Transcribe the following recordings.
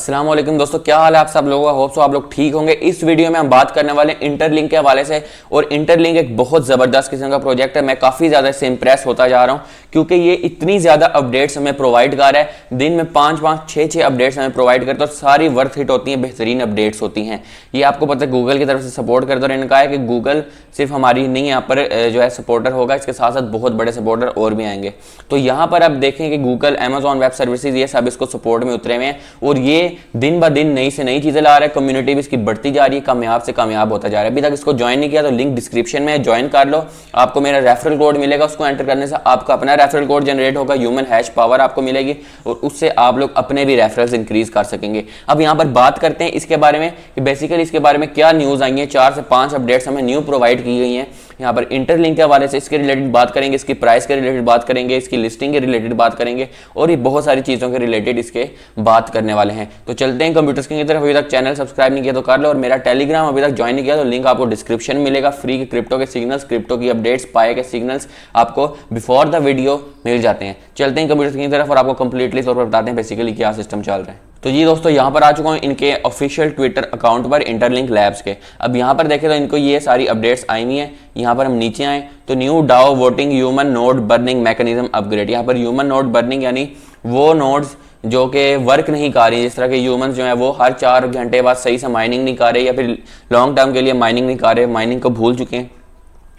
अस्सलाम वालेकुम दोस्तों, क्या हाल है आप सब लोगों का। होप सो आप लोग ठीक होंगे। इस वीडियो में हम बात करने वाले हैं इंटरलिंक के हवाले से। और इंटरलिंक एक बहुत ज़बरदस्त किस्म का प्रोजेक्ट है। मैं काफ़ी ज़्यादा इससे इंप्रेस होता जा रहा हूँ क्योंकि ये इतनी ज़्यादा अपडेट्स हमें प्रोवाइड कर रहा है। दिन में 5-5, 6-6 अपडेट्स हमें प्रोवाइड करता है और सारी वर्थ हिट होती हैं, बेहतरीन अपडेट्स होती हैं। ये आपको पता है गूगल की तरफ से सपोर्ट करता है। और इन्होंने कहा है कि गूगल सिर्फ हमारी नहीं यहाँ पर जो है सपोर्टर होगा, इसके साथ साथ बहुत बड़े सपोर्टर और भी आएंगे। तो यहाँ पर आप देखें कि गूगल, अमेजॉन वेब सर्विसेज, ये सब इसको सपोर्ट में उतरे हुए हैं और ये दिन ब दिन नई से नई चीजें ला रहा है। कम्युनिटी भी इसकी बढ़ती जा रही है, कामयाब से कामयाब होता जा रहा है। अभी तक इसको ज्वाइन नहीं किया तो लिंक डिस्क्रिप्शन में ज्वाइन कर लो। आपको मेरा रेफरल कोड मिलेगा, उसको एंटर करने से आपका अपना रेफरल कोड जनरेट होगा, ह्यूमन हैश पावर आपको मिलेगी और उससे आप लोग अपने भी रेफरल्स इंक्रीज कर सकेंगे। अब यहाँ पर बात करते हैं इसके बारे में कि बेसिकली इसके बारे में क्या न्यूज आई है। 4 से 5 अपडेट्स हमें न्यू प्रोवाइड की गई हैं यहाँ पर इंटरलिंक के हवाले से। इसके रिलेटेड बात करेंगे, इसकी प्राइस के रिलेटेड बात करेंगे, इसकी लिस्टिंग के रिलेटेड बात करेंगे और ये बहुत सारी चीज़ों के रिलेटेड इसके बात करने वाले हैं। तो चलते हैं कंप्यूटर स्क्रीन की तरफ। अभी तक चैनल सब्सक्राइब नहीं किया तो कर लो और मेरा टेलीग्राम अभी तक ज्वाइन नहीं किया तो लिंक आपको डिस्क्रिप्शन में मिलेगा। फ्री के क्रिप्टो के सिग्नल्स, क्रिप्टो की अपडेट्स, पाए के सिग्नल्स आपको बिफोर द वीडियो मिल जाते हैं। चलते हैं कंप्यूटर स्क्रीन की तरफ और आपको कंप्लीटली तौर पर बताते हैं बेसिकली क्या सिस्टम चल रहा है। तो जी दोस्तों, यहाँ पर आ चुका हूँ इनके ऑफिशियल ट्विटर अकाउंट पर, इंटरलिंक लैब्स के। अब यहाँ पर देखें तो इनको ये सारी अपडेट्स आई हुई हैं। यहाँ पर हम नीचे आए तो new DAO voting human node burning mechanism upgrade. यहाँ पर ह्यूमन नोड बर्निंग यानी वो नोड्स जो कि वर्क नहीं कर रही, जिस तरह के ह्यूमंस जो है वो हर 4 घंटे बाद सही से माइनिंग नहीं कर रहे या फिर लॉन्ग टर्म के लिए माइनिंग नहीं कर रहे, माइनिंग को भूल चुके हैं,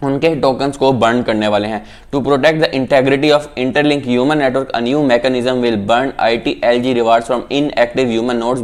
उनके टोकन्स को बर्न करने वाले हैं। To protect the integrity of Interlink human network, a new mechanism will burn ITLG rewards from inactive human nodes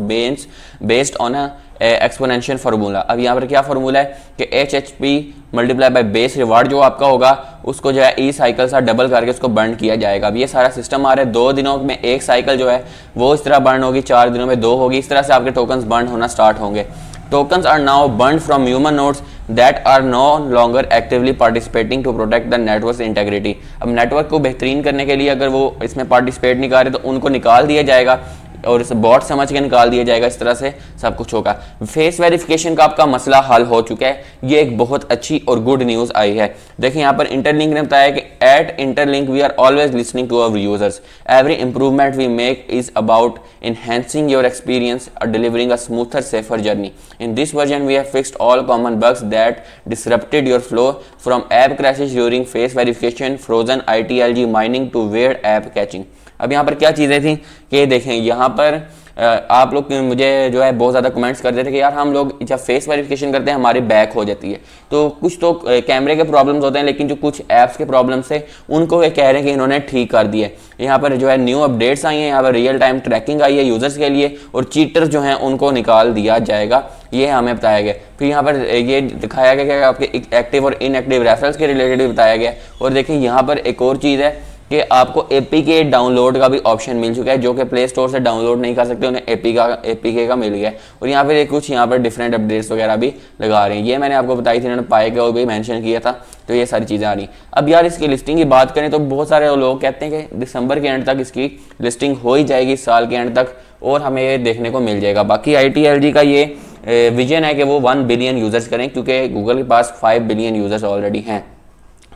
based on a exponential formula. अब यहाँ पर क्या फार्मूला है कि HHP multiply by base reward जो आपका होगा उसको जो है ई साइकिल सा डबल करके उसको बर्न किया जाएगा। अब ये सारा सिस्टम आ रहा है। 2 दिनों में एक साइकिल जो है वो इस तरह बर्न होगी, 4 दिनों में 2 होगी। इस तरह से आपके टोकन्स बर्न होना स्टार्ट होंगे। Tokens are now burned from human nodes that are no longer actively participating to protect the network's integrity। अब नेटवर्क को बेहतरीन करने के लिए अगर वो इसमें पार्टिसिपेट नहीं कर रहे तो उनको निकाल दिया जाएगा और इसे बॉट समझ के निकाल दिया जाएगा। इस तरह से सब कुछ होगा। फेस वेरिफिकेशन का आपका मसला हल हो चुका है। ये एक बहुत अच्छी और गुड न्यूज़ आई है। देखिए यहाँ पर इंटरलिंक ने बताया कि at Interlink we are always listening to our users. Every improvement we make is about enhancing your experience or delivering a smoother, safer journey. In this version, we have fixed all common bugs that disrupted your flow, from app crashes during face verification, frozen ITLG mining to weird app catching। अब यहाँ पर क्या चीज़ें थी कि देखें, यहाँ पर आप लोग मुझे जो है बहुत ज़्यादा कमेंट्स करते थे कि यार हम लोग जब फेस वेरिफिकेशन करते हैं हमारी बैक हो जाती है। तो कुछ तो कैमरे के प्रॉब्लम्स होते हैं, लेकिन जो कुछ ऐप्स के प्रॉब्लम्स है उनको ये कह रहे हैं कि इन्होंने ठीक कर दिया है। यहाँ पर जो है न्यू अपडेट्स आई हैं, यहाँ पर रियल टाइम ट्रैकिंग आई है यूजर्स के लिए और चीटर्स जो हैं उनको निकाल दिया जाएगा, ये हमें बताया गया। फिर यहाँ पर ये दिखाया गया कि आपके एक्टिव और इनएक्टिव रेफरेंस के रिलेटेड भी बताया गया। और देखिए यहाँ पर एक और चीज़ है कि आपको APK डाउनलोड का भी ऑप्शन मिल चुका है। जो कि प्ले स्टोर से डाउनलोड नहीं कर सकते उन्हें APK का मिल गया। और यहाँ पर कुछ यहाँ पर डिफरेंट अपडेट्स वगैरह भी लगा रहे हैं। ये मैंने आपको बताई थी, इन्होंने पाए के और भी मेंशन किया था। तो ये सारी चीज़ें आ रही। अब यार इसकी लिस्टिंग की बात करें तो बहुत सारे लोग कहते हैं कि दिसंबर के एंड तक इसकी लिस्टिंग हो ही जाएगी, साल के एंड तक, और हमें ये देखने को मिल जाएगा। बाकी ITLG का ये विजन है कि वो 1 बिलियन यूजर्स करें, क्योंकि गूगल के पास 5 बिलियन यूजर्स ऑलरेडी हैं।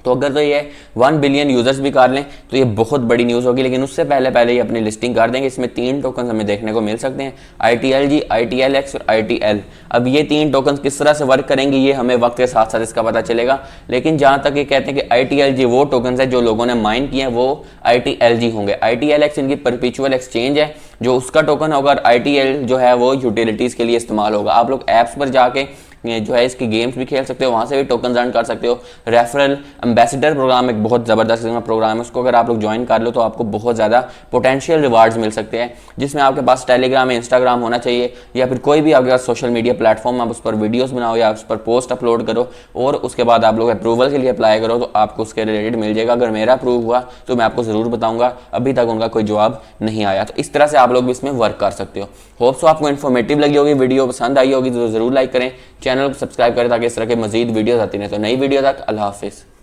तो अगर तो ये 1 बिलियन यूजर्स भी कर लें तो ये बहुत बड़ी न्यूज़ होगी। लेकिन उससे पहले ये अपनी लिस्टिंग कर देंगे। इसमें 3 टोकन हमें देखने को मिल सकते हैं, ITLG, ITLX और ITL। अब ये 3 टोकन किस तरह से वर्क करेंगे ये हमें वक्त के साथ साथ इसका पता चलेगा। लेकिन जहाँ तक ये कहते हैं कि ITLG वो टोकन है जो लोगों ने माइन किए हैं, वो ITLG होंगे। ITLX इनकी परपेचुअल एक्सचेंज है जो उसका टोकन होगा, और ITL जो है वो यूटिलिटीज़ के लिए इस्तेमाल होगा। आप लोग ऐप्स पर जाके जो है इसकी गेम्स भी खेल सकते हो, वहाँ से भी टोकन अर्न कर सकते हो। रेफरल एम्बेसडर प्रोग्राम एक बहुत ज़बरदस्त प्रोग्राम है, उसको अगर आप लोग ज्वाइन कर लो तो आपको बहुत ज़्यादा पोटेंशियल रिवार्ड्स मिल सकते हैं, जिसमें आपके पास टेलीग्राम या इंस्टाग्राम होना चाहिए या फिर कोई भी आपके पास सोशल मीडिया प्लेटफॉर्म, आप उस पर वीडियोज़ बनाओ या उस पर पोस्ट अपलोड करो और उसके बाद आप लोग अप्रूवल के लिए अप्लाई करो तो आपको उसके रिलेटेड मिल जाएगा। अगर मेरा अप्रूव हुआ तो मैं आपको ज़रूर बताऊँगा, अभी तक उनका कोई जवाब नहीं आया। तो इस तरह से आप लोग भी इसमें वर्क कर सकते हो। होप सो आपको इन्फॉर्मेटिव लगी होगी, वीडियो पसंद आई होगी तो ज़रूर लाइक करें, चैनल को सब्सक्राइब करें ताकि इस तरह के मजीद वीडियोस आती रहें। तो नई वीडियो तक अल्लाह हाफिज़।